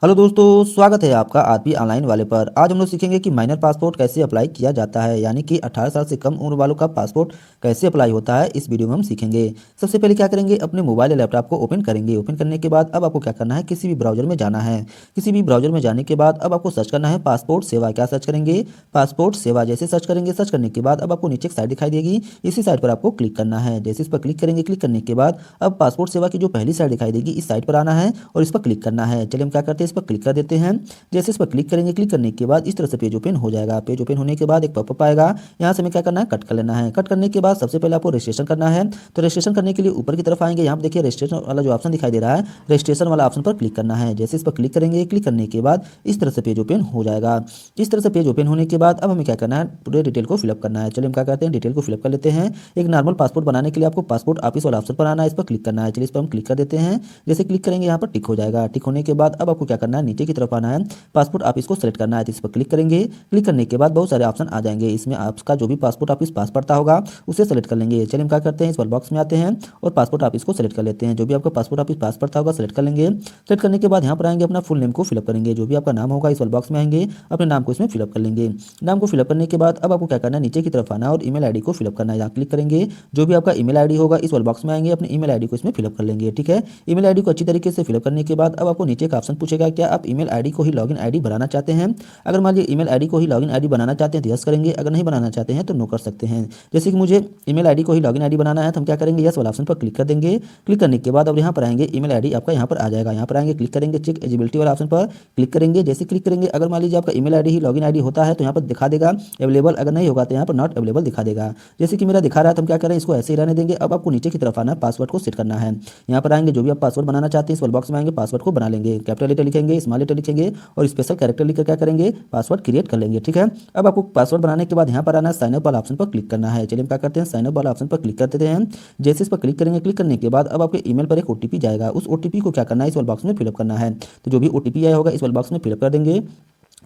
Hello दोस्तों, स्वागत है आपका आरपी ऑनलाइन वाले पर। आज हम लोग सीखेंगे कि माइनर पासपोर्ट कैसे अप्लाई किया जाता है, यानी कि 18 साल से कम उम्र वालों का पासपोर्ट कैसे अप्लाई होता है। इस वीडियो में हम सीखेंगे। सबसे पहले क्या करेंगे, अपने मोबाइल या लैपटॉप को ओपन करेंगे। ओपन करने के बाद अब आपको क्या करना है, किसी भी ब्राउजर में जाना है। किसी भी ब्राउजर में जाने के बाद अब आपको सर्च करना है पासपोर्ट सेवा। क्या सर्च करेंगे, पासपोर्ट सेवा। जैसे सर्च करेंगे, सर्च करने के बाद अब आपको नीचे एक साइट दिखाई देगी, इसी साइट पर आपको क्लिक करना है। जैसे इस पर क्लिक करेंगे, क्लिक करने के बाद अब पासपोर्ट सेवा की जो पहली साइट दिखाई देगी, इस साइट पर आना है और इस पर क्लिक करना है। चलिए हम क्या करते हैं, इस पर क्लिक कर देते हैं। जैसे इस पर क्लिक करेंगे, क्लिक करने के बाद इस तरह से पेज ओपन हो जाएगा। पेज ओपन होने के बाद एक पॉपअप आएगा, यहाँ से हमें क्या करना है, कट कर लेना है। कट करने के बाद सबसे पहले आपको रजिस्ट्रेशन करना है। तो रजिस्ट्रेशन करने के लिए ऊपर की तरफ आएंगे, यहाँ पर देखिए रजिस्ट्रेशन वाला जो ऑप्शन दिखाई दे रहा है, रजिस्ट्रेशन वाला ऑप्शन पर क्लिक करना है। जैसे इस पर क्लिक करेंगे, क्लिक करने के बाद इस तरह से पेज ओपन हो जाएगा। इस तरह से पेज ओपन होने के बाद अब हमें क्या करना है, पूरे डिटेल को फिलअप करना है। चलिए हम क्या करते हैं, डिटेल को फिलअप कर लेते हैं। एक नॉर्मल पासपोर्ट बनाने के लिए आपको पासपोर्ट ऑफिस वाला ऑप्शन पर आना है, इस पर क्लिक करना है। चलिए इस पर हम क्लिक कर देते हैं। जैसे क्लिक करेंगे, यहाँ पर टिक हो जाएगा। टिक होने के बाद अब आपको क्या करना है, नीचे की तरफ आना है, पासपोर्ट ऑफिस को सेलेक्ट करना है। तो इस पर क्लिक करेंगे। क्लिक करने के बाद बहुत सारे ऑप्शन आ जाएंगे, इसमें आपका जो भी पासपोर्ट ऑफिस पास पड़ता होगा उसे सेलेक्ट कर लेंगे। चलिए हम क्या करते हैं, इस बॉक्स में आते हैं और पासपोर्ट ऑफिस को सेलेक्ट कर लेते हैं। जो भी आपका पासपोर्ट ऑफिस पास पड़ता होगा सेलेक्ट कर लेंगे। सेलेक्ट करने के बाद यहाँ पर आएंगे, अपना फुल नेम को फिलअप करेंगे। जो भी आपका नाम होगा इस बॉक्स में आएंगे, अपने नाम को इसमें फिलअप कर लेंगे। नाम को फिलअप करने के बाद अब आपको क्या करना है, नीचे की तरफ आना और ईमेल आईडी को फिलअप करना है। यहाँ क्लिक करेंगे, जो भी आपका ईमेल आईडी होगा इस बॉक्स में आएंगे, अपनी ईमेल आईडी को इसमें फिलअप कर लेंगे। ठीक है, ईमेल आईडी को अच्छी तरीके से फिलअप करने के बाद अब आपको नीचे एक ऑप्शन पूछेगा, क्या आप ईमेल आईडी को ही लॉगिन आईडी बनाना चाहते हैं। अगर मान लीजिए ईमेल आईडी को ही लॉगिन आईडी बनाना चाहते हैं तो यस करेंगे, अगर नहीं बनाना चाहते हैं तो नो कर सकते हैं। जैसे कि मुझे ईमेल आईडी को ही लॉगिन आईडी बनाना है तो हम क्या करेंगे, यस वाला ऑप्शन पर क्लिक कर देंगे। क्लिक करने के बाद अब यहाँ पर आएंगे, ईमेल आईडी आपका यहाँ पर आ जाएगा। यहाँ पर आएंगे, क्लिक करेंगे, चेक एलिजिबिलिटी वाला ऑप्शन पर क्लिक करेंगे। जैसे क्लिक करेंगे, अगर मान लीजिए आपका ईमेल आईडी ही लॉगिन आईडी होता है तो यहाँ पर दिखा देगा अवेलेबल, अगर नहीं होगा तो यहाँ पर नॉट अवेलेबल दिखा देगा। जैसे कि मेरा दिखा रहा है तो हम क्या करें, इसको ऐसे ही रहने देंगे। अब आपको नीचे की तरफ आना है, पासवर्ड को सेट करना है। यहाँ पर आएंगे, जो भी आप पासवर्ड बनाना चाहते हैं इस बॉक्स में आएंगे, पासवर्ड को बना लेंगे। कैपिटल लेटर लिखेंगे, स्मॉल लेटर लिखेंगे और स्पेशल कैरेक्टर लिखकर क्या करेंगे, पासवर्ड क्रिएट कर लेंगे। ठीक है, अब आपको पासवर्ड बनाने के बाद यहाँ पर आना है, साइन अप वाला ऑप्शन पर क्लिक करना है। चलिए हम क्या करते हैं, साइन अप वाला ऑप्शन पर क्लिक कर देते हैं। जैसे इस पर क्लिक करेंगे, क्लिक करने के बाद अब आपके ईमेल पर एक ओटीपी जाएगा। उस ओटीपी को क्या करना है, इस बॉक्स में फिलअप करना है। तो जो भी ओटीपी आया होगा इस बॉक्स में फिलअप कर देंगे।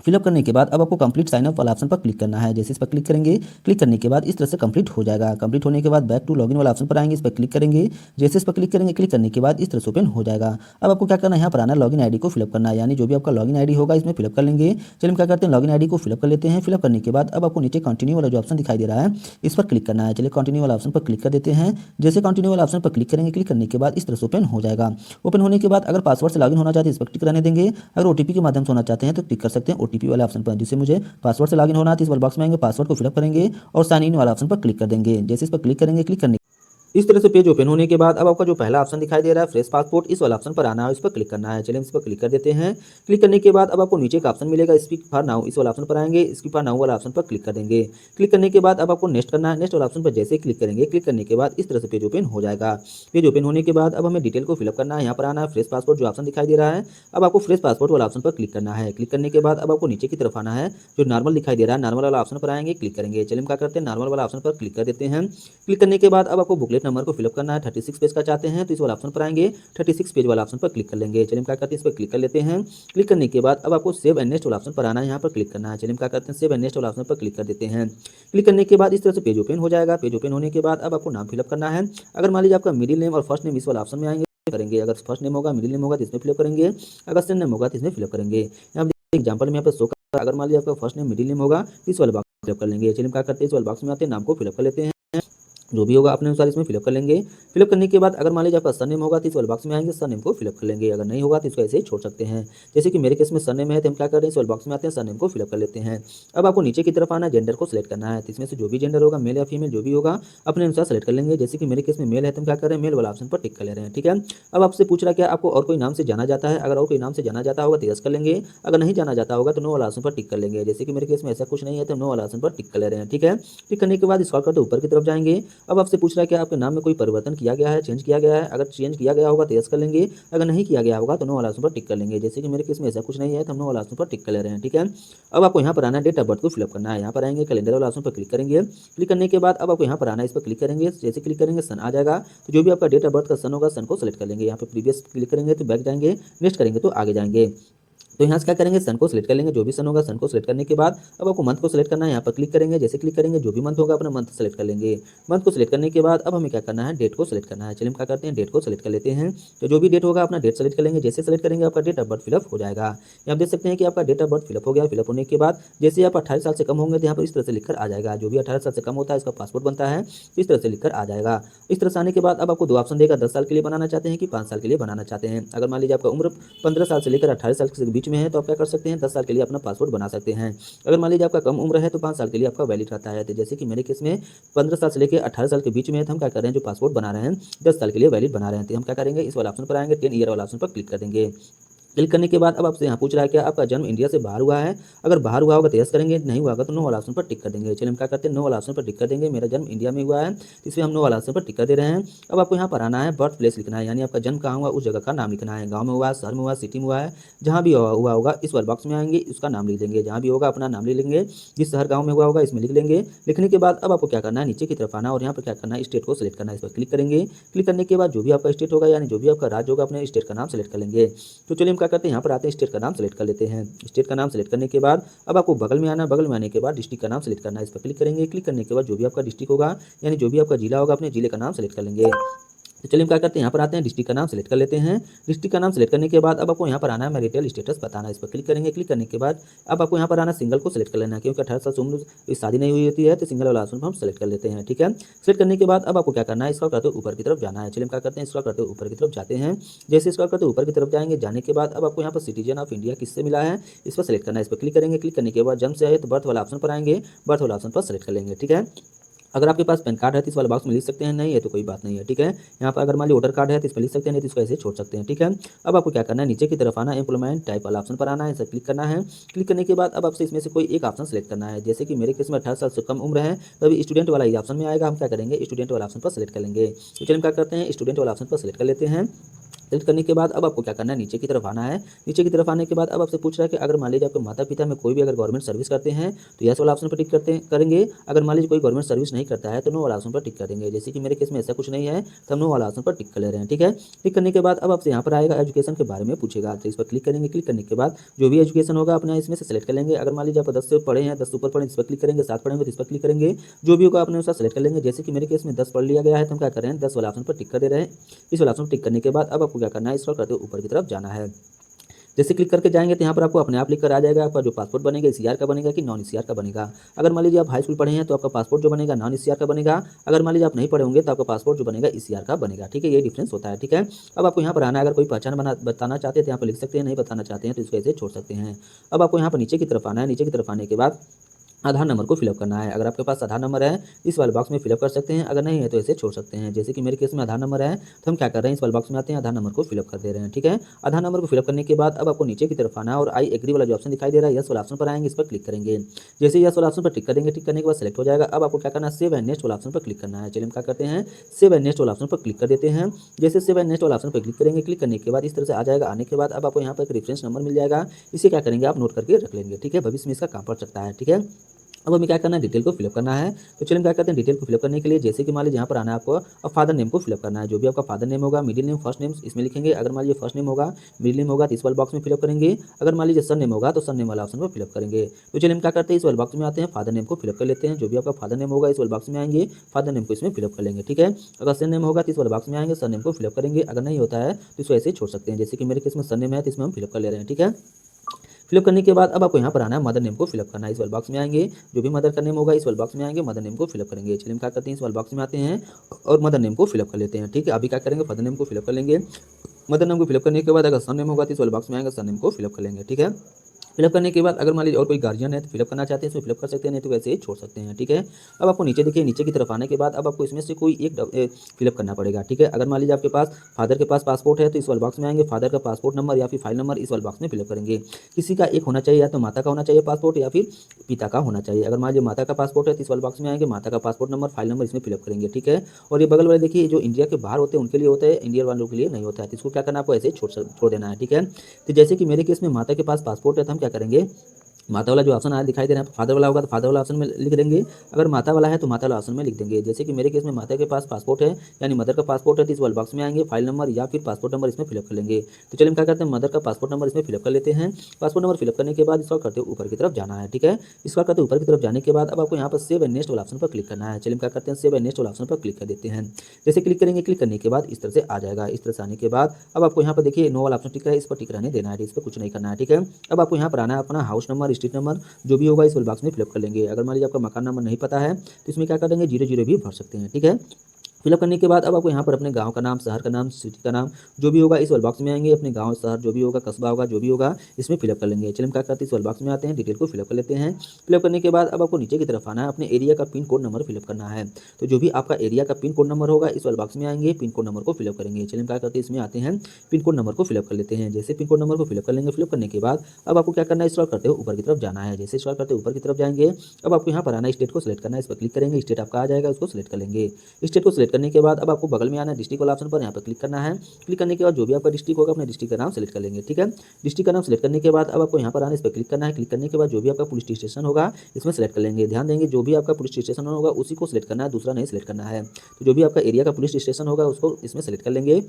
फिलअप करने के बाद अब आपको कंप्लीट साइन अप वाला ऑप्शन पर क्लिक करना है। जैसे इस पर क्लिक करेंगे, क्लिक करने के बाद इस तरह से कंप्लीट हो जाएगा। कंप्लीट होने के बाद बैक टू लॉगिन वाला ऑप्शन पर आएंगे, इस पर क्लिक करेंगे। जैसे इस पर क्लिक करेंगे, क्लिक करने के बाद इस तरह से ओपन हो जाएगा। अब आपको क्या करना है, यहाँ पर आना लॉगिन आईडी को फिलअप करना है, यानी जो भी आपका लॉगिन आईडी होगा इसमें फिलअप कर लेंगे। चलिए हम क्या करते हैं, लॉगिन आईडी को फिलअप कर लेते हैं। फिलअप करने के बाद अब आपको नीचे कंटिन्यू वाला जो ऑप्शन दिखाई दे रहा है इस पर क्लिक करना है। चलिए कंटिन्यू वाला ऑप्शन पर क्लिक कर देते हैं। जैसे कंटिन्यू वाला ऑप्शन पर क्लिक करेंगे, क्लिक करने के बाद इस तरह से ओपन हो जाएगा। ओपन होने के बाद अगर पासवर्ड से लॉगिन होना चाहते हैं इस पर टिक रहने देंगे, अगर ओटीपी के माध्यम से होना चाहते हैं तो टिक कर सकते हैं ओटीपी वाले ऑप्शन पर। जिससे मुझे पासवर्ड से लॉगिन होना है तो इस बॉक्स में आएंगे, पासवर्ड को फिलअप करेंगे और साइन इन वाला ऑप्शन पर क्लिक कर देंगे। जैसे इस पर क्लिक करेंगे, क्लिक करने इस तरह से पेज ओपन होने के बाद अब आपका जो पहला ऑप्शन दिखाई दे रहा है फ्रेश पासपोर्ट, इस वाला ऑप्शन पर आना है, इस पर क्लिक करना है। चलिए हम इस पर क्लिक कर देते हैं। क्लिक करने के बाद अब आपको नीचे का ऑप्शन मिलेगा स्पीक फॉर नाउ, इस वाला ऑप्शन पर आएंगे, स्पीक फॉर नाउ वाला ऑप्शन पर क्लिक कर देंगे। क्लिक करने के बाद अब आपको नेक्स्ट करना है। नेक्स्ट वाला ऑप्शन पर जैसे क्लिक करेंगे, क्लिक करने के बाद इस तरह से पेज ओपन हो जाएगा। पेज ओपन होने के बाद अब हमें डिटेल को फिलअप करना है। यहाँ पर आना है, फ्रेश पासपोर्ट जो ऑप्शन दिखाई दे रहा है, अब आपको फ्रेश पासपोर्ट वाला ऑप्शन पर क्लिक करना है। क्लिक करने के बाद अब आपको नीचे की तरफ आना है, जो नॉर्मल दिखाई दे रहा है नॉर्मल वाला ऑप्शन पर आएंगे, क्लिक करेंगे। चलिए हम क्या करते हैं, नॉर्मल वाला ऑप्शन पर क्लिक कर देते हैं। क्लिक करने के बाद अब आपको बुकलेट नंबर को फिलअप करना है। 36 पेज का चाहते हैं तो इस वाला ऑप्शन पर आएंगे, 36 पेज वाला ऑप्शन पर क्लिक कर लेंगे। चलिए हम क्या करते हैं, इस पर क्लिक कर लेते हैं। क्लिक करने के बाद अब आपको सेव एंड नेक्स्ट वाला ऑप्शन पर आना है, यहाँ पर क्लिक करना है। चलिए हम क्या करते हैं, सेव एंड नेक्स्ट वाला ऑप्शन पर क्लिक कर देते हैं। क्लिक करने के बाद इस तरह से पेज ओपन हो जाएगा। पेज ओपन होने के बाद अब आपको नाम फिलअप करना है। अगर मान लीजिए आपका मिडिल नेम और फर्स्ट नेम इस वाला ऑप्शन में आएंगे करेंगे, अगर फर्स्ट नेम होगा मिडिल नेम होगा तो इसमें फिलअप करेंगे, अगर सेकंड नेम होगा तो इसमें फिलअप करेंगे। यहाँ एग्जाम्पल में यहाँ पर शो कर, अगर मान लीजिए आपका फर्स्ट नेम मिडिल नेम होगा तो इस वाले बॉक्स में फिलअप कर लेंगे। चलिए हम क्या करते हैं, इस वाले बॉक्स में आते हैं, नाम को फिलअप कर लेते हैं, जो भी होगा अपने अनुसार इसमें फिलअप कर लेंगे। फिलअप करने के बाद अगर मान लीजिए आपका सरनेम होगा तो इस वाले बॉक्स में आएंगे, सरनेम को फिलअप कर लेंगे, अगर नहीं होगा तो इसको ऐसे ही छोड़ सकते हैं। जैसे कि मेरे केस में सरनेम है तो हम क्या कर रहे हैं, इस वाले बॉक्स में आते हैं, सरनेम को फिलअप कर लेते हैं। अब आपको नीचे की तरफ आना, जेंडर को सिलेक्ट करना है, तो इसमें से जो भी जेंडर होगा मेल या फीमेल जो भी होगा अपने अनुसार सेलेक्ट कर लेंगे। जैसे कि मेरे केस में मेल है तो हम क्या कर रहे हैं, मेल वाला ऑप्शन पर टिक कर ले रहे हैं। ठीक है, अब आपसे पूछ रहा है क्या आपको और कोई नाम से जाना जाता है, अगर और कोई नाम से जाना जाता होगा तो यस कर लेंगे, अगर नहीं जाना जाता होगा तो नो वाला ऑप्शन पर टिक कर लेंगे। जैसे कि मेरे केस में ऐसा कुछ नहीं है तो नो वाला ऑप्शन पर टिक कर ले रहे हैं। ठीक है, टिक करने के बाद स्क्रॉल करते ऊपर की तरफ जाएंगे। अब आपसे पूछ रहा है कि आपके नाम में कोई परिवर्तन किया गया है, चेंज किया गया है, अगर चेंज किया गया होगा तो यस कर लेंगे, अगर नहीं किया गया होगा तो नो वाला ऑप्शन पर टिक कर लेंगे। जैसे कि मेरे केस में ऐसा कुछ नहीं है तो हम नो वाला ऑप्शन पर टिक कर ले रहे हैं। ठीक है, अब आपको यहाँ पर आना है, डेट ऑफ बर्थ को फिलअप करना है। यहाँ पर आएंगे, कैलेंडर वाला ऑप्शन पर क्लिक करेंगे। क्लिक करने के बाद अब आपको यहाँ पर आना है, इस पर क्लिक करेंगे। जैसे क्लिक करेंगे सन आ जाएगा, तो जो भी आपका डेट ऑफ बर्थ का सन होगा सन को सेलेक्ट कर लेंगे। यहाँ पर प्रीवियस क्लिक करेंगे तो बैक जाएंगे, नेक्स्ट करेंगे तो आगे जाएंगे। तो यहाँ से क्या करेंगे, सन को सिलेक्ट कर लेंगे, जो भी सन होगा सन को सिलेक्ट करने के बाद अब आपको मंथ को सिलेक्ट करना है, यहाँ पर क्लिक करेंगे। जैसे क्लिक करेंगे जो भी मंथ होगा अपना मंथ सेलेक्ट कर लेंगे। मंथ को सिलेक्ट करने के बाद अब हमें क्या करना है, डेट को सिलेक्ट करना है। चलिए हम क्या करते हैं, डेट को सिलेक्ट कर लेते हैं। तो जो भी डेट होगा अपना डेट सेलेक्ट कर लेंगे। जैसे सेलेक्ट करेंगे आपका डेट ऑफ बर्थ फिलअप हो जाएगा। यहाँ आप देख सकते हैं कि आपका डेट ऑफ बर्थ फिलअप हो गया। फिलअप होने के बाद जैसे आप 18 साल से कम होंगे तो यहाँ पर इस तरह से लिखकर आ जाएगा। जो भी 18 साल से कम होता है इसका पासपोर्ट बनता है, इस तरह से लिखकर आ जाएगा। इस तरह से आने के बाद अब आपको दो ऑप्शन देगा, 10 साल के लिए बनाना चाहते हैं कि 5 साल के लिए बनाना चाहते हैं। अगर मान लीजिए आपका उम्र 15 साल से लेकर 18 साल के बीच में है तो आप क्या कर सकते हैं, 10 साल के लिए अपना पासपोर्ट बना सकते हैं। अगर मान लीजिए आपका कम उम्र है तो 5 साल के लिए आपका वैलिड रहता है। तो जैसे कि मेरे केस में 15 साल से लेकर 18 साल के बीच में है तो हम क्या कर रहे हैं, जो पासपोर्ट बना रहे हैं 10 साल के लिए वैलिड बना रहे हैं। तो हम क्या करेंगे, इस वाला ऑप्शन पर आएंगे, 10 ईयर वाला ऑप्शन पर क्लिक कर देंगे। क्लिक करने के बाद अब आपसे यहाँ पूछ रहा है क्या आपका जन्म इंडिया से बाहर हुआ है। अगर बाहर हुआ होगा तो यस करेंगे, नहीं हुआ होगा तो नो वाला ऑप्शन पर टिक कर देंगे। चलिए हम क्या करते हैं, नो वाला ऑप्शन पर टिक कर देंगे। मेरा जन्म इंडिया में हुआ है तो इसमें हम नो वाला ऑप्शन पर टिक कर दे रहे हैं। अब आपको यहाँ पर आना है, बर्थ प्लेस लिखना है, यानी आपका जन्म कहाँ हुआ उस जगह का नाम लिखना है। गाँव में हुआ है, शहर में हुआ है, सिटी में हुआ है, जहाँ भी हुआ होगा इस वाले बॉक्स में आएंगे, उसका नाम लिख देंगे। जहाँ भी होगा अपना नाम लिख लेंगे, जिस शहर गाँव में हुआ होगा इसमें लिख लेंगे। लिखने के बाद अब आपको क्या करना है, नीचे की तरफ आना और यहाँ पर क्या करना है, स्टेट को सिलेक्ट करना है। इस पर क्लिक करेंगे। क्लिक करने के बाद जो भी आपका स्टेट होगा यानी जो भी आपका राज्य होगा अपने स्टेट का नाम सेलेक्ट कर लेंगे। तो चलिए हम क्या करते हैं, यहाँ पर आते हैं, स्टेट का नाम सेलेक्ट कर लेते हैं। स्टेट का नाम सेलेक्ट करने के बाद अब आपको बगल में आना, बगल में आने के बाद डिस्ट्रिक्ट का नाम सेलेक्ट करना है। इस पर क्लिक करेंगे। क्लिक करने के बाद जो भी आपका डिस्ट्रिक्ट होगा यानी जो भी आपका जिला होगा अपने जिले का नाम सेलेक्ट कर लेंगे। तो चलिए हम क्या करते हैं, यहाँ पर आते हैं, डिस्ट्रिक्ट का नाम सेलेक्ट कर लेते हैं। डिस्ट्रिक्ट का नाम सेलेक्ट करने के बाद अब आपको यहाँ पर आना है, मैरिटल स्टेटस बताना है। इस पर क्लिक करेंगे। क्लिक करने के बाद अब आपको यहाँ पर आना, सिंगल को सेलेक्ट कर लेना है, क्योंकि 18 साल से उम्र शादी नहीं हुई होती है तो सिंगल वाला ऑप्शन हम सेलेक्ट कर लेते हैं। ठीक है, सेलेक्ट करने के बाद अब आपको क्या करना है, स्क्रॉल करते हुए ऊपर की तरफ जाना है। चलिए हम क्या करते हैं, स्क्रॉल करते हुए ऊपर की तरफ जाते हैं। जैसे स्क्रॉल करते ऊपर की तरफ जाएंगे, जाने के बाद अब आपको यहाँ पर सिटीजन ऑफ इंडिया किससे मिला है इस पर सेलेक्ट करना है। इस पर क्लिक करेंगे। क्लिक करने के बाद जन्म से आए तो बर्थ वाला ऑप्शन पर आएंगे, बर्थ वाला ऑप्शन पर सेलेक्ट कर लेंगे। ठीक है, अगर आपके पास पैन कार्ड है तो इस वाले बॉक्स में लिख सकते हैं, नहीं है तो कोई बात नहीं है। ठीक है, यहाँ पर अगर मान लीजिए वोटर कार्ड है तो इस पर लिख सकते हैं, नहीं तो इसको ऐसे छोड़ सकते हैं। ठीक है, अब आपको क्या करना है, नीचे की तरफ आना, एम्प्लॉयमेंट टाइप वाला ऑप्शन पर आना है, इसे क्लिक करना है। क्लिक करने के बाद अब आपसे इसमें से कोई एक ऑप्शन सेलेक्ट करना है। जैसे कि मेरे केस में 18 साल से कम उम्र है तो अभी स्टूडेंट वाला ही ऑप्शन में आएगा। हम क्या करेंगे, स्टूडेंट वाला ऑप्शन पर सेलेक्ट कर लेंगे। तो चलिए हम क्या करते हैं, स्टूडेंट वाला ऑप्शन पर सेलेक्ट कर लेते हैं। सेलेक्ट करने के बाद अब आपको क्या करना है, नीचे की तरफ आना है। नीचे की तरफ आने के बाद अब आपसे पूछ रहा है कि अगर मान लीजिए आपके माता पिता में कोई भी अगर गवर्नमेंट सर्विस करते हैं तो यस वाला ऑप्शन पर टिक करेंगे। अगर मान लीजिए कोई गवर्नमेंट सर्विस नहीं करता है तो नो वाला ऑप्शन पर टिक कर देंगे। जैसे कि मेरे केस में ऐसा कुछ नहीं है तो हम नो वाला ऑप्शन पर टिक कर ले रहे हैं। ठीक है, टिक करने के बाद अब आपसे यहाँ पर आएगा, एजुकेशन के बारे में पूछेगा तो इस पर क्लिक करेंगे। क्लिक करने के बाद जो भी एजुकेशन होगा अपना इसमें से सेलेक्ट कर लेंगे। अगर मान लीजिए आप 10 से पढ़े हैं, 10 से ऊपर पढ़े इस पर क्लिक करेंगे, 7 पढ़ेंगे तो इस पर क्लिक करेंगे। जो भी होगा अपने अनुसार सेलेक्ट कर लेंगे। जैसे कि मेरे केस में 10 पढ़ लिया गया है तो हम क्या कर रहे हैं, 10 वाला ऑप्शन पर टिक कर दे रहे हैं। इस वाला ऑप्शन पर टिक करने के बाद अब आपको क्या करना है, स्क्रॉल करते हुए ऊपर की तरफ जाना है। जैसे क्लिक करके जाएंगे तो यहाँ पर आपको अपने आप लिख कर आ जाएगा आपका जो पासपोर्ट बनेगा ईसीआर का बनेगा कि नॉन ईसीआर का बनेगा। अगर मान लीजिए आप हाई स्कूल पढ़े हैं तो आपका पासपोर्ट जो बनेगा नॉन ईसीआर का बनेगा। अगर मान लीजिए आप नहीं पढ़े होंगे तो आपका पासपोर्ट जो बनेगा ईसीआर का बनेगा। ठीक है, ये डिफरेंस होता है। ठीक है, अब आपको यहाँ पर आना है, अगर कोई पहचान बताना चाहते हैं तो यहाँ पर लिख सकते हैं, नहीं बताना चाहते हैं तो इसको ऐसे छोड़ सकते हैं। अब आपको यहाँ पर नीचे की तरफ आना है। नीचे की तरफ आने के बाद आधार नंबर को फिलअप करना है। अगर आपके पास आधार नंबर है इस वाले बॉक्स में फिलअप कर सकते हैं, अगर नहीं है तो इसे छोड़ सकते हैं। जैसे कि मेरे केस में आधार नंबर है तो हम क्या कर रहे हैं, इस वाले बॉक्स में आते हैं, आधार नंबर को फिलअप कर दे रहे हैं। ठीक है, आधार नंबर को फिलअप करने के बाद अब आपको नीचे की तरफ आना और आई एग्री वाला जो ऑप्शन दिखाई दे रहा है यस वाला ऑप्शन पर आएंगे, इस पर क्लिक करेंगे। जैसे यस वाला ऑप्शन पर टिक करेंगे, टिक करने के बाद सेलेक्ट हो जाएगा। अब आपको क्या करना है, सेव एंड नेक्स्ट वाला ऑप्शन पर क्लिक करना है। चलिए हम क्या करते हैं, सेव एंड नेक्स्ट वाला ऑप्शन पर क्लिक कर देते हैं। जैसे सेव एंड नेक्स्ट वाला ऑप्शन पर क्लिक करेंगे, क्लिक करने के बाद इस तरह से आ जाएगा। आने के बाद अब आपको यहाँ पर एक रेफरेंस नंबर मिल जाएगा, इसे क्या करेंगे आप नोट करके रख लेंगे। ठीक है, भविष्य में इसका काम पड़ सकता है। ठीक है, अब हमें क्या करना है, डिटेल को फिलअप करना है। तो चलिए हम क्या करते हैं, डिटेल को फिलअप करने के लिए जैसे कि मान लीजिए यहाँ पर आना है आपको, अब फादर नेम को फिलअप करना है। जो भी आपका फादर नेम होगा, मिडिल नेम, फर्स्ट नेम इसमें लिखेंगे। अगर मान लीजिए फर्स्ट नेम होगा, मिडिल नेम होगा तो इस वाले बॉक्स में फिलअप करेंगे। अगर मान लीजिए सन नेम होगा तो सन नेम वाला ऑप्शन पर फिलअप करेंगे। तो चलिए हम क्या करते हैं, इस वाले बॉक्स में आते हैं, फादर नेम को फिलअप कर लेते हैं। जो भी आपका फादर नेम होगा इस वाले बॉक्स में आएंगे, फादर नेम को इसमें फिलअप कर लेंगे। ठीक है, अगर सन नेम होगा तो इस वाले बॉक्स में आएंगे, सन नेम को फिलअप करेंगे। अगर नहीं होता है तो इसको ऐसे छोड़ सकते हैं। जैसे कि मेरे केस में सन नेम है तो इसमें हम फिलअप कर ले रहे हैं। ठीक है, फिलअप करने के बाद अब आपको यहाँ पर आना है, मदर नेम को फिलअप करना है। इस वाले बॉक्स में आएंगे, जो भी मदर का नेम होगा इस वाले बॉक्स में आएंगे, मदर नेम को फिलअप करेंगे। चलिए हम क्या करते हैं, इस वाले बॉक्स में आते हैं और मदर नेम को फिलअप कर लेते हैं। ठीक है, अभी क्या करेंगे, फादर नेम को फिलअप कर लेंगे। मदर नेम को फिलअप करने के बाद अगर सन नेम होगा तो इस वाले बॉक्स में आएंगे, सन नेम को फिलअप कर लेंगे। ठीक है, फिलअप करने के बाद अगर मान लीजिए और कोई गार्जियन है तो फिलअप करना चाहते हैं तो फिलअप कर सकते हैं, नहीं तो वैसे ही छोड़ सकते हैं। ठीक है, अब आपको नीचे देखिए, नीचे की तरफ आने के बाद अब आपको इसमें से कोई एक फिलअप करना पड़ेगा। ठीक है, अगर मान लीजिए आपके पास फादर के पास पासपोर्ट है तो इस वाले बॉक्स में आएंगे, फादर का पासपोर्ट नंबर या फिर फाइल नंबर इस वाले बॉक्स में फिलअप करेंगे। किसी का एक होना चाहिए, या तो माता का होना चाहिए पासपोर्ट या फिर पिता का होना चाहिए। अगर मान लीजिए माता का पासपोर्ट है तो इस वाले बॉक्स में आएंगे, माता का पासपोर्ट नंबर, फाइल नंबर इसमें फिलअप करेंगे। ठीक है, और ये बगल वाले देखिए, जो इंडिया के बाहर होते हैं उनके लिए होता है, इंडिया वालों के लिए नहीं होता है। तो इसको क्या करना है, आपको ऐसे छोड़ देना है। ठीक है, तो जैसे कि मेरे केस में माता के पास पासपोर्ट है तो हम क्या करेंगे, माता वाला जो ऑप्शन आया दिखाई दे रहा है, फादर वाला होगा तो फादर वाला ऑप्शन में लिख देंगे, अगर माता वाला है तो माता वाला ऑप्शन में लिख देंगे। जैसे कि मेरे केस में माता के पास पासपोर्ट है, यानी मदर का पासपोर्ट है, तो इस वाले बॉक्स में आएंगे, फाइल नंबर या फिर पासपोर्ट नंबर इसमें फिलअप कर लेंगे। तो चलिए हम क्या करते हैं, मदर का पासपोर्ट नंबर इसमें फिलअप कर लेते हैं। पासपोर्ट नंबर फिलअप करने के बाद इसको करते ऊपर की तरफ जाना है, ठीक है। इसको करते ऊपर की तरफ जाने के बाद अब आपको यहाँ पर सेव एंड नेक्स्ट वाला ऑप्शन पर क्लिक करना है। चलिए हम क्या करते हैं, सेव एंड नेक्स्ट वाला ऑप्शन पर क्लिक कर देते हैं। जैसे क्लिक करेंगे, क्लिक करने के बाद इस तरह से आ जाएगा। इस तरह से आने के बाद अब आपको यहाँ पर देखिए नो वाला ऑप्शन टिक है, इस पर टिक रहने देना है, इस पर कुछ नहीं करना है, ठीक है। अब आपको यहाँ पर आना है, अपना हाउस नंबर, स्ट्रीट नंबर जो भी होगा इस वाले बॉक्स में फिलअप कर लेंगे। अगर मान लीजिए आपका मकान नंबर नहीं पता है तो इसमें क्या कर देंगे, 00 भी भर सकते हैं, ठीक है। फिलअप करने के बाद अब आपको यहाँ पर अपने गांव का नाम, शहर का नाम, सिटी का नाम जो भी होगा इस वाले बॉक्स में आएंगे, अपने गांव, शहर जो भी होगा, कस्बा होगा जो भी होगा इसमें फिलअप कर लेंगे। चलिए हम क्या करते हैं, इस वाले बॉक्स में आते हैं, डिटेल को फिलअप कर लेते हैं। फिलअप करने के बाद अब आपको नीचे की तरफ आना है, अपने एरिया का पिन कोड नंबर फिलअप करना है। तो जो भी आपका एरिया का पिन कोड नंबर होगा इस वाले बॉक्स में आएंगे, पिन कोड नंबर को फिलअप करेंगे। चलिए हम क्या करते हैं, इसमें आते हैं, पिन कोड नंबर को फिलअप कर लेते हैं। जैसे पिन कोड नंबर को फिलअप कर लेंगे, फिलअप करने के बाद अब आपको क्या करना है, स्क्रॉल करते हुए ऊपर की तरफ जाना है। जैसे स्क्रॉल करते ऊपर की तरफ जाएंगे, अब आपको यहाँ पर आना, स्टेट को सिलेक्ट करना है, इस पर क्लिक करेंगे, स्टेट आपका आ जाएगा, उसको सिलेक्ट कर लेंगे। स्टेट को सिलेक्ट करने के बाद अब आपको बगल में आना है, डिस्ट्रिक्ट वाला ऑप्शन पर यहाँ पर क्लिक करना है। क्लिक करने के बाद जो भी आपका डिस्ट्रिक्ट होगा अपने डिस्ट्रिक्ट का नाम सेलेक्ट कर लेंगे, ठीक है। डिस्ट्रिक्ट का नाम सेलेक्ट करने के बाद अब आपको यहाँ पर आना, इस पर क्लिक करना है। क्लिक करने के बाद जो भी आपका पुलिस स्टेशन होगा इसमें सेलेक्ट कर लेंगे। ध्यान देंगे जो भी आपका पुलिस स्टेशन होगा उसी को सिलेक्ट करना है, दूसरा नहीं सिलेक्ट करना है। तो जो भी आपका एरिया का पुलिस स्टेशन होगा उसको इसमें सेलेक्ट कर लेंगे।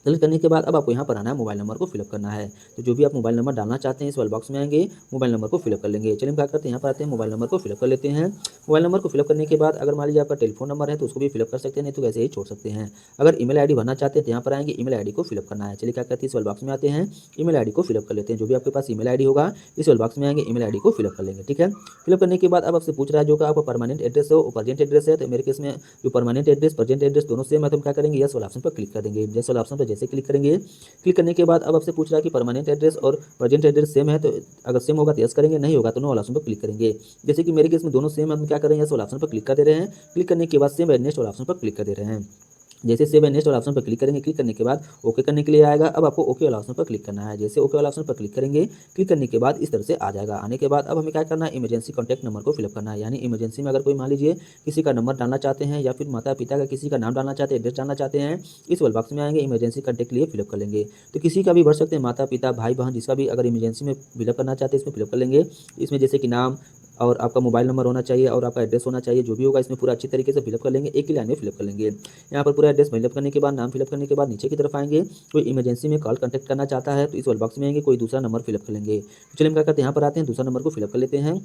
सेलेक्ट करने के बाद अब आपको यहाँ पर आना है, मोबाइल नंबर को फिलअप करना है। तो जो भी आप मोबाइल नंबर डालना चाहते हैं इस वाले बॉक्स में आएंगे, मोबाइल नंबर को फिलअप कर लेंगे। चलिए हम क्या करते हैं, यहाँ पर आते हैं, मोबाइल नंबर को फिलअप कर लेते हैं। मोबाइल नंबर को फिलअप करने के बाद अगर मान लीजिए आपका टेलीफोन नंबर है तो उसको भी फिलअप कर सकते हैं, नहीं तो वैसे ही छोड़ सकते हैं। अगर ईमेल आईडी भरना चाहते हैं तो यहाँ पर आएंगे, ईमेल आईडी को फिलअप करना है। चलिए क्या करते हैं, इस वाले बॉक्स में आते हैं, ईमेल आईडी को फिलअप कर लेते हैं। जो भी आपके पास ईमेल आईडी होगा इस वाले बॉक्स में आएंगे, ईमेल आईडी को फिलअप कर लेंगे, ठीक है। फिलअप करने के बाद अब आपसे पूछ रहा है जो कि आपका परमानेंट एड्रेस हो, प्रेजेंट एड्रेस है, तो मेरे केस में जो परमानेंट एड्रेस, प्रेजेंट एड्रेस दोनों सेम है, तो हम क्या करेंगे, यस वाला ऑप्शन पर क्लिक कर देंगे। यस वाला ऑप्शन पर जैसे क्लिक करेंगे, क्लिक करने के बाद अब आपसे पूछ रहा है कि परमानेंट एड्रेस और प्रेजेंट एड्रेस सेम है, तो अगर सेम होगा तो यस करेंगे, नहीं होगा तो नो वाला ऑप्शन पर क्लिक करेंगे। जैसे कि मेरे केस में दोनों सेम है, हम क्या करेंगे, यस वाला ऑप्शन पर क्लिक कर दे रहे हैं। क्लिक करने के बाद सेम नेक्स्ट वाला ऑप्शन पर क्लिक कर दे रहे हैं। जैसे सेव एंड नेक्स्ट वाला ऑप्शन पर क्लिक करेंगे, क्लिक करने के बाद ओके करने के लिए आएगा। अब आपको ओके वाला ऑप्शन पर क्लिक करना है। जैसे ओके वाला ऑप्शन पर क्लिक करेंगे, क्लिक करने के बाद इस तरह से आ जाएगा। आने के बाद अब हमें क्या करना है, इमरजेंसी कॉन्टैक्ट नंबर को फिलअप करना है। यानी इमरजेंसी में अगर कोई मान लीजिए किसी का नंबर डालना चाहते हैं या फिर माता पिता का किसी का नाम डालना चाहते हैं, एड्रेस डालना चाहते हैं, इस वाले बॉक्स में आएंगे, इमरजेंसी कॉन्टैक्ट लिए फिलअप कर लेंगे। तो किसी का भी भर सकते हैं, माता पिता, भाई बहन, जिसका भी अगर इमरजेंसी में फिलअप करना चाहते हैं इसमें फिलअप कर लेंगे। इसमें जैसे कि नाम और आपका मोबाइल नंबर होना चाहिए और आपका एड्रेस होना चाहिए, जो भी होगा इसमें पूरा अच्छी तरीके से फिलअप कर लेंगे, एक ही लाइन में फिलअप कर लेंगे। यहाँ पर पूरा एड्रेस फिलअप करने के बाद, नाम फिलअप करने के बाद नीचे की तरफ आएंगे, कोई इमरजेंसी में कॉल कॉन्टैक्ट करना चाहता है तो इस वाले बॉक्स में आएंगे, कोई दूसरा नंबर फिलअप कर लेंगे। तो चलिए हम क्या करते हैं, यहाँ पर आते हैं, दूसरा नंबर को फिलअप कर लेते हैं।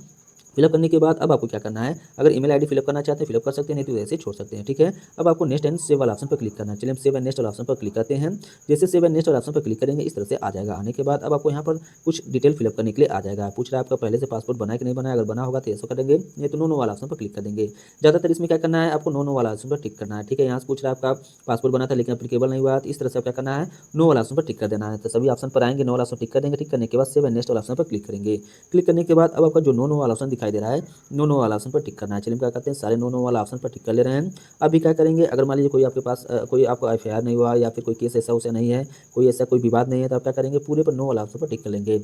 फिलअप करने के बाद अब आपको क्या करना है, अगर ईमेल आईडी फिलअप करना चाहते हैं फिलअप कर सकते हैं, नहीं तो ऐसे छोड़ सकते हैं, ठीक है। अब आपको नेक्स्ट एंड सेव वाला ऑप्शन पर क्लिक करना है। चलिए हम सेव एंड नेक्स्ट वाला ऑप्शन पर क्लिक करते हैं। जैसे सेव एंड नेक्स्ट वाला ऑप्शन पर क्लिक करेंगे इस तरह से आ जाएगा। आने के बाद अब आपको यहाँ पर कुछ डिटेल फिलअप करने के लिए आ जाएगा। पूछ रहा है आपका पहले से पासपोर्ट बना है कि नहीं बना है, अगर बना होगा तो ऐसा करेंगे, नहीं तो नो वाला ऑप्शन पर क्लिक कर देंगे। ज़्यादातर इसमें क्या करना है, आपको नो वाला ऑप्शन पर टिक करना है, ठीक है। यहाँ से पूछ रहा है आपका पासपोर्ट बना था लेकिन एप्लीकेबल नहीं हुआ, तो इस तरह से क्या करना है, नो वाला ऑप्शन पर टिक कर देना है। तो सभी ऑप्शन पर आएंगे, नो वाला ऑप्शन टिक कर देंगे। टिक करने के बाद सेव एंड नेक्स्ट वाला ऑप्शन पर क्लिक करेंगे। क्लिक करने के बाद अब आपका जो नो वाला ऑप्शन दिखाई दे रहा है, नो वाला ऑप्शन पर टिक करना है। चलिए क्या करते हैं, सारे नो वाला ऑप्शन पर टिक कर ले रहे हैं। अभी क्या करेंगे, अगर मान लीजिए कोई आपके पास कोई आपको एफआईआर नहीं हुआ या फिर कोई केस ऐसा उसे नहीं है, कोई ऐसा कोई विवाद नहीं है, तो आप क्या करेंगे, पूरे पर नो वाला ऑप्शन पर टिक कर लेंगे।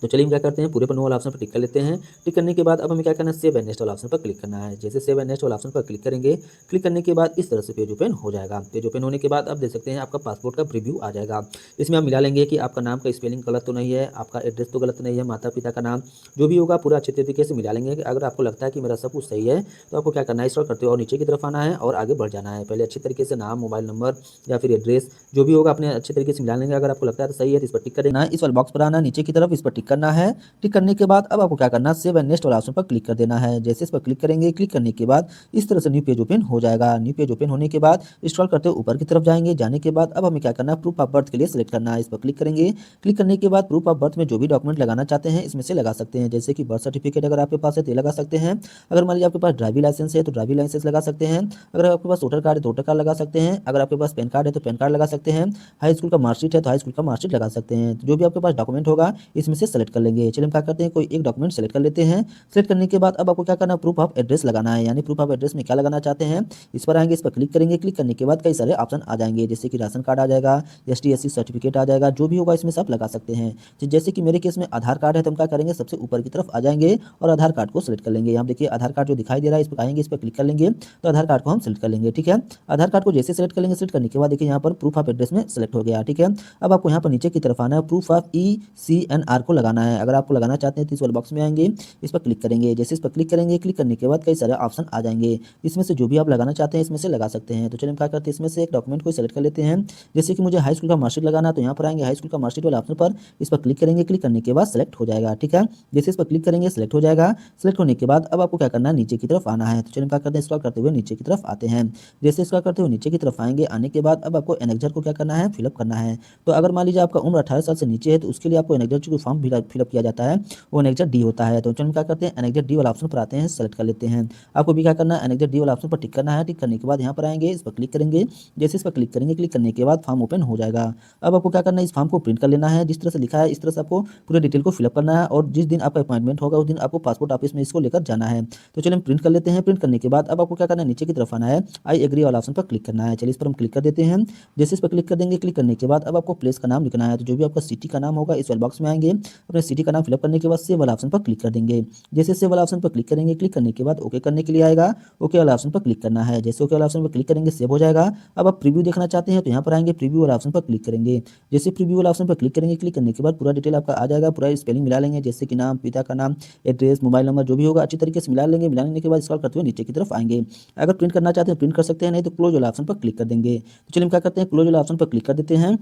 तो चलिए हम क्या करते हैं, पूरे पर नो वाला ऑप्शन पर टिक कर लेते हैं। टिक करने के बाद अब हमें क्या करना है, सेव एंड नेक्स्ट वाला ऑप्शन पर क्लिक करना है। जैसे सेव एंड नेक्स्ट वाला ऑप्शन पर क्लिक करेंगे, क्लिक करने के बाद इस तरह से पेज ओपन हो जाएगा। पेज ओपन होने के बाद आप देख सकते हैं आपका पासपोर्ट का प्रीव्यू आ जाएगा। इसमें आप मिला लेंगे कि आपका नाम का स्पेलिंग गलत तो नहीं है, आपका एड्रेस तो गलत नहीं है, माता पिता का नाम जो भी होगा पूरा अच्छे तरीके से मिला लेंगे। अगर आपको लगता है कि मेरा सब कुछ सही है तो आपको क्या करना है, स्क्रॉल करते हो और नीचे की तरफ आना है और आगे बढ़ जाना है। पहले अच्छी तरीके से नाम, मोबाइल नंबर या फिर एड्रेस जो भी होगा अपने अच्छे तरीके से मिला लेंगे। अगर आपको लगता है तो सही है तो इस पर टिक करें, इस वाले बॉक्स पर आना, नीचे की तरफ इस पर टिक करना है। क्लिक करने के बाद अब आपको क्या करना है, सेव एंड नेक्स्ट वाला ऑप्शन पर क्लिक कर देना है। जैसे इस पर क्लिक करेंगे, क्लिक करने के बाद इस तरह से न्यू पेज ओपन हो जाएगा। न्यू पेज ओपन होने के बाद स्क्रॉल करते हुए ऊपर की तरफ जाएंगे। जाने के बाद अब हमें क्या करना है, प्रूफ ऑफ बर्थ के लिए सिलेक्ट करना है। इस पर क्लिक करेंगे। क्लिक करने के बाद प्रूफ ऑफ बर्थ में जो भी डॉक्यूमेंट लगाना चाहते हैं इसमें से लगा सकते हैं। जैसे कि बर्थ सर्टिफिकेट अगर आपके पास है तो लगा सकते हैं। अगर मान लीजिए आपके पास ड्राइविंग लाइसेंस है तो ड्राइविंग लाइसेंस लगा सकते हैं। अगर आपके पास वोटर कार्ड है तो वोटर कार्ड लगा सकते हैं। अगर आपके पास पैन कार्ड है तो पैन कार्ड लगा सकते हैं। हाई स्कूल का मार्कशीट है तो हाई स्कूल का मार्कशीट लगा सकते हैं। जो भी आपके पास डॉक्यूमेंट होगा इसमें से सेलेक्ट कर लेंगे। चलिए हम क्या करते हैं, कोई एक डॉक्यूमेंट सेलेक्ट कर लेते हैं। सेलेक्ट करने के बाद अब आपको क्या करना है, प्रूफ ऑफ एड्रेस लगाना है। यानी प्रूफ ऑफ एड्रेस में क्या लगाना चाहते हैं इस पर आएंगे, इस पर क्लिक करेंगे। क्लिक करने के बाद कई सारे ऑप्शन आ जाएंगे, जैसे कि राशन कार्ड आ जाएगा, ST SC सर्टिफिकेट आ जाएगा, जो भी होगा इसमें सब लगा सकते हैं। तो जैसे कि मेरे केस में आधार कार्ड है तो हम क्या करेंगे, सबसे ऊपर की तरफ आ जाएंगे और आधार कार्ड को सिलेक्ट कर लेंगे। यहाँ देखिए आधार कार्ड जो दिखाई दे रहा है इस पर आएंगे, इस पर क्लिक कर लेंगे तो आधार कार्ड को हम सिलेक्ट कर लेंगे, ठीक है। आधार कार्ड को जैसे सिलेक्ट कर लेंगे, सिलेक्ट करने के बाद देखिए यहाँ पर प्रूफ ऑफ एड्रेस में सिलेक्ट हो गया, ठीक है। अब आपको यहाँ पर नीचे की तरफ आना है, प्रूफ ऑफ ECNR को लगाना है। अगर आपको लगाना चाहते हैं तो इस वाले बॉक्स में आएंगे, इस पर क्लिक करेंगे। जैसे इस पर क्लिक करेंगे, क्लिक करने के बाद कई सारे ऑप्शन आ जाएंगे, इसमें से जो भी आप लगाना चाहते हैं इसमें से लगा सकते हैं। तो चलिए हम क्या करते हैं, इसमें से एक डॉक्यूमेंट को सेलेक्ट कर लेते हैं। जैसे कि मुझे हाई स्कूल का मार्कशीट लगाना है, तो यहाँ पर आएंगे हाई स्कूल का मार्कशीट वाले ऑप्शन पर, इस पर क्लिक करेंगे। क्लिक करने के बाद सेलेक्ट हो जाएगा, ठीक है। जैसे इस पर क्लिक करेंगे सेलेक्ट हो जाएगा। सेलेक्ट होने के बाद अब आपको क्या करना है, नीचे की तरफ आना है। तो चलिए हम क्या करते हैं, स्क्रॉल करते हुए नीचे की तरफ आते हैं। जैसे स्क्रॉल करते हुए नीचे की तरफ आएंगे, आने के बाद अब आपको एनेक्जर को क्या करना है, फिलअप करना है। तो अगर मान लीजिए आपका उम्र 18 साल से नीचे है, तो उसके लिए आपको एनेक्जर जो फॉर्म फिलअप किया जाता है वो एनेक्जर डी होता है। तो चलिए हम क्या करते हैं, एनेक्जर डी वाला ऑप्शन पर आते हैं, सेलेक्ट कर लेते हैं। आपको भी क्या करना है, एनेक्जर डी वाला ऑप्शन पर टिक करना है। टिक करने के बाद यहाँ पर आएंगे, इस पर क्लिक करेंगे। जैसे इस पर क्लिक करेंगे, क्लिक करने के बाद फॉर्म ओपन हो जाएगा। अब आपको क्या करना है, इस फॉर्म को प्रिंट कर लेना है। जिस तरह से लिखा है इस तरह से आपको पूरे डिटेल को फिलअप करना है, और जिस दिन आपका अपॉइंटमेंट होगा उस दिन आपको पासपोर्ट ऑफिस में इसको लेकर जाना है। तो चलिए हम प्रिंट कर लेते हैं। प्रिंट करने के बाद अब आपको क्या करना है, नीचे की तरफ आना है, आई एग्री वाला ऑप्शन पर क्लिक करना है। चलिए इस पर हम क्लिक कर देते हैं। जैसे इस पर क्लिक कर देंगे, क्लिक करने के बाद अब आपको प्लेस का नाम लिखना है। तो जो भी आपका सिटी का नाम होगा इस वाले बॉक्स में आएंगे, अपने सिटी का नाम फिलअप करने के बाद सेव वाला ऑप्शन पर क्लिक कर देंगे। जैसे सेव वाला ऑप्शन पर क्लिक करेंगे, क्लिक करने के बाद ओके करने के लिए आएगा, ओके वाला ऑप्शन पर क्लिक करना है। जैसे ओके वाला ऑप्शन पर क्लिक करेंगे, सेव हो जाएगा। अब आप प्रीव्यू देखना चाहते हैं तो यहाँ पर आएंगे, प्रीव्यू वाला ऑप्शन पर क्लिक करेंगे। जैसे प्रीव्यू वाला ऑप्शन पर क्लिक करेंगे, क्लिक करने के बाद पूरा डिटेल आपका आ जाएगा, पूरा स्पेलिंग मिला लेंगे, जैसे कि नाम, पिता का नाम, एड्रेस, मोबाइल नंबर जो भी होगा अच्छी तरीके से मिला लेंगे। मिलाने के बाद स्क्रॉल करते हुए नीचे की तरफ आएंगे। अगर प्रिंट करना चाहते हैं प्रिंट कर सकते हैं, नहीं तो क्लोज वाला ऑप्शन पर क्लिक कर देंगे। तो चलिए हम क्या करते हैं, क्लोज वाला ऑप्शन पर क्लिक कर देते हैं।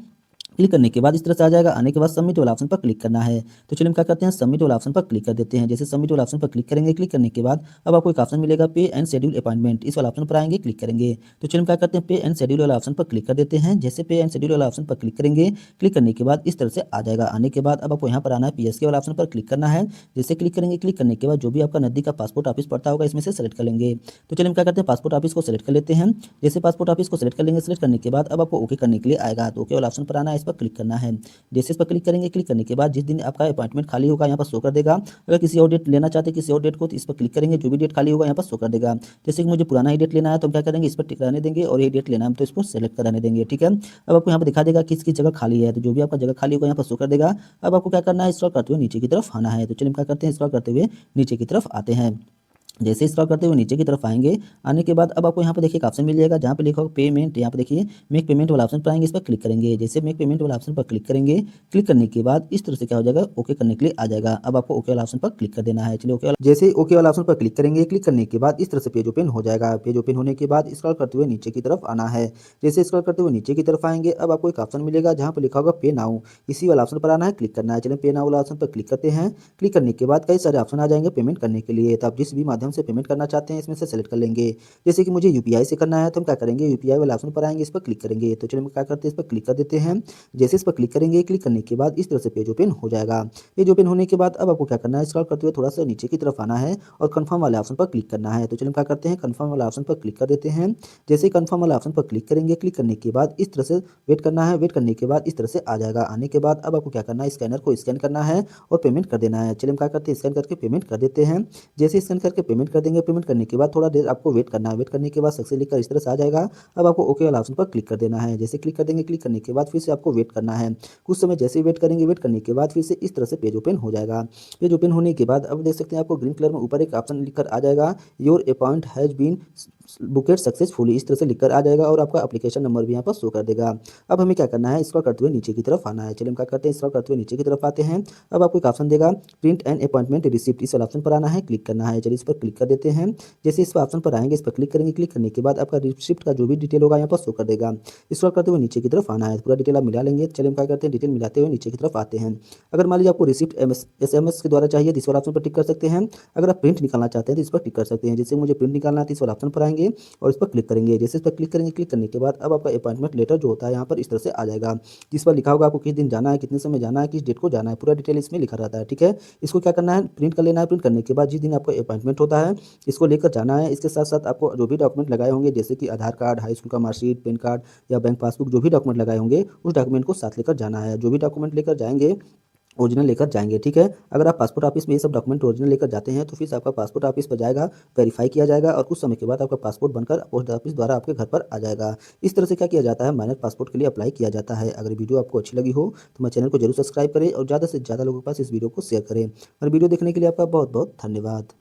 क्लिक करने के बाद इस तरह से आ जाएगा। आने के बाद सबमिट वाला ऑप्शन पर क्लिक करना है। तो चलिए हम क्या करते हैं, सबमिट वाला ऑप्शन पर क्लिक कर देते हैं। जैसे सबमिट वाला ऑप्शन पर क्लिक करेंगे, क्लिक करने के बाद अब आपको एक ऑप्शन मिलेगा, पे एंड शेड्यूल अपॉइंटमेंट, इस वाला ऑप्शन पर आएंगे, क्लिक करेंगे। तो चलिए हम क्या करते हैं, पे एंड शेड्यूल वाला ऑप्शन पर क्लिक कर देते हैं। जैसे पे एंड शेड्यूल वाला ऑप्शन पर क्लिक करेंगे, क्लिक करने के बाद इस तरह से आ जाएगा। आने के बाद अब आपको यहाँ पर आना है, पीएसके वाला ऑप्शन पर क्लिक करना है। जैसे क्लिक करेंगे, क्लिक करने के बाद जो भी आपका नजदीक का पासपोर्ट ऑफिस पड़ता होगा इसमें से सेलेक्ट कर लेंगे। तो चलिए हम क्या करते हैं, पासपोर्ट ऑफिस को सेलेक्ट कर लेते हैं। जैसे पासपोर्ट ऑफिस को सेलेक्ट कर लेंगे, सेलेक्ट करने के बाद अब आपको ओके करने के लिए आएगा। तो ओके वाला ऑप्शन पर आना है, इस पर क्लिक करना है। जैसे इस पर क्लिक करेंगे, क्लिक करने के बाद जिस दिन आपका अपॉइंटमेंट खाली होगा यहाँ पर शो कर देगा। अगर किसी और डेट लेना चाहते हैं किसी और डेट को, तो इस पर क्लिक करेंगे, जो भी डेट खाली होगा यहाँ पर शो कर देगा। जैसे कि मुझे पुराना ही डेट लेना है तो हम क्या करेंगे, इस पर टिक कराने देंगे, और ये डेट लेना है तो इसको सेलेक्ट कराने देंगे, ठीक है। अब आपको यहाँ पर दिखा देगा किस किस जगह खाली है, तो जो भी आपका जगह खाली होगा यहाँ पर शो कर देगा। अब आपको क्या करना है, स्क्रॉल करते हुए नीचे की तरफ आना है। तो चलिए हम क्या करते हैं, स्क्रॉल करते हुए नीचे की तरफ आते हैं। जैसे स्क्रॉल करते हुए नीचे की तरफ आएंगे, आने के बाद अब आपको यहाँ पर देखिए एक ऑप्शन मिल जाएगा जहाँ पे लिखा होगा पेमेंट। यहाँ पे देखिए मेक पेमेंट वाला ऑप्शन पर आएंगे, इस पर क्लिक करेंगे। जैसे मेक पेमेंट वाला ऑप्शन पर क्लिक करेंगे, क्लिक करने के बाद इस तरह से क्या हो जाएगा, ओके करने के लिए आ जाएगा। अब आपको ओके वाला ऑप्शन पर क्लिक कर देना है। चलिए ओके वाला, जैसे ओके वाला ऑप्शन पर क्लिक करेंगे, क्लिक करने के बाद इस तरह से पेज ओपन हो जाएगा। पेज ओपन होने के बाद स्क्रॉल करते हुए नीचे की तरफ आना है। जैसे स्क्रॉल करते हुए नीचे की तरफ आएंगे, अब आपको एक ऑप्शन मिलेगा जहाँ पर लिखा होगा पे नाउ, इसी वाला ऑप्शन पर आना है, क्लिक करना है। चलिए पे नाउ वाला ऑप्शन पर क्लिक करते हैं। क्लिक करने के बाद कई सारे ऑप्शन आ जाएंगे पेमेंट करने के लिए, तो आप जिस भी माध्यम से पेमेंट करना चाहते हैं इसमें से सेलेक्ट कर लेंगे। जैसे कि मुझे यूपीआई से करना है तो हम क्या करेंगे, यूपीआई वाले ऑप्शन पर आएंगे, इस पर क्लिक करेंगे। तो चलिए हम क्या करते हैं, इस पर क्लिक कर देते हैं। जैसे इस पर क्लिक करेंगे, क्लिक करने के बाद इस तरह से पेज ओपन हो जाएगा। पेज ओपन होने के बाद अब आपको क्या करना है, स्क्रॉल करते हुए थोड़ा सा नीचे की तरफ आना है और कन्फर्म वाले ऑप्शन पर क्लिक करना है। तो चलिए हम क्या करते हैं, कन्फर्म वाला ऑप्शन पर क्लिक कर देते हैं। जैसे ही कन्फर्म वाला ऑप्शन पर क्लिक करेंगे, क्लिक करने के बाद इस तरह से वेट करना है। वेट करने के बाद इस तरह से आ जाएगा। आने के बाद अब आपको क्या करना है, स्कैनर को स्कैन करना है और पेमेंट कर देना है। चलिए हम क्या करते हैं, स्कैन करके पेमेंट कर देते हैं। जैसे स्कैन करके पेमेंट कर देंगे, पेमेंट करने के बाद थोड़ा देर आपको वेट करना है। वेट करने के बाद सक्सेस लिखकर इस तरह से आ जाएगा। अब आपको ओके वाला ऑप्शन पर क्लिक कर देना है। जैसे क्लिक कर देंगे, क्लिक करने के बाद फिर से आपको वेट करना है कुछ समय। जैसे ही वेट करेंगे, वेट करने के बाद फिर से इस तरह से पेज ओपन हो जाएगा। पेज ओपन होने के बाद अब देख सकते हैं आपको ग्रीन कलर में ऊपर एक ऑप्शन लिखकर आ जाएगा, your account has been booked successfully, इस तरह से लिखकर आ जाएगा और आपका एप्लीकेशन नंबर भी यहाँ पर शो कर देगा। अब हमें क्या करना है, स्क्रॉल करते हुए नीचे की तरफ आना है। चलिए हम क्या करते हैं, स्क्रॉल करते हुए नीचे की तरफ आते हैं। अब आपको एक ऑप्शन देगा प्रिंट एंड अपॉइंटमेंट रिसिप्ट, इस वाला ऑप्शन पर आना है, क्लिक करना है। चलिए इस पर क्लिक कर देते हैं। जैसे इस ऑप्शन पर आएंगे, इस पर क्लिक करेंगे, क्लिक करने के बाद आपका रिसिप्ट का जो भी डिटेल होगा यहाँ पर शो कर देगा। स्क्रॉल करते हुए नीचे की तरफ आना है, पूरा डिटेल आप मिला लेंगे। चलिए हम क्या करते हैं, डिटेल मिलाते हुए नीचे की तरफ आते हैं। अगर मान लीजिए आपको रिसिप्ट SMS के द्वारा चाहिए तो इस वाला ऑप्शन पर टिक कर सकते हैं। अगर आप प्रिंट निकालना चाहते हैं तो इस पर टिक कर सकते हैं। जैसे मुझे प्रिंट निकालना है तो इस वाला ऑप्शन पर आएंगे और इस पर क्लिक करेंगे। जैसे इस पर क्लिक करेंगे, क्लिक करने के बाद अब आपका अपॉइंटमेंट लेटर जो होता है यहाँ पर इस तरह से आ जाएगा, जिस पर लिखा होगा आपको किस दिन जाना है, कितने समय जाना है, किस डेट को जाना है, पूरा डिटेल इसमें लिखा रहता है, ठीक है। इसको क्या करना है, प्रिंट कर लेना है। प्रिंट करने के बाद जिस दिन आपका अपॉइंटमेंट होता है इसको लेकर जाना है। इसके साथ साथ आपको जो भी डॉक्यूमेंट लगाए होंगे, जैसे कि आधार कार्ड, हाई स्कूल का मार्कशीट, पैन कार्ड या बैंक पासबुक, जो भी डॉक्यूमेंट लगाए होंगे उस डॉक्यूमेंट को साथ लेकर जाना है। जो भी डॉक्यूमेंट लेकर जाएंगे ओरिजिनल लेकर जाएंगे, ठीक है। अगर आप पासपोर्ट ऑफिस में ये सब डॉक्यूमेंट ओरिजिनल लेकर जाते हैं तो फिर से आपका पासपोर्ट ऑफिस पर जाएगा, वेरीफाई किया जाएगा और कुछ समय के बाद आपका पासपोर्ट बनकर पोस्ट ऑफिस द्वारा आपके घर पर आ जाएगा। इस तरह से क्या किया जाता है, माइनर पासपोर्ट के लिए अप्लाई किया जाता है। अगर वीडियो आपको अच्छी लगी हो तो मेरे चैनल को जरूर सब्सक्राइब करें और ज़्यादा से ज़्यादा लोगों के पास इस वीडियो को शेयर करें। और वीडियो देखने के लिए आपका बहुत बहुत धन्यवाद।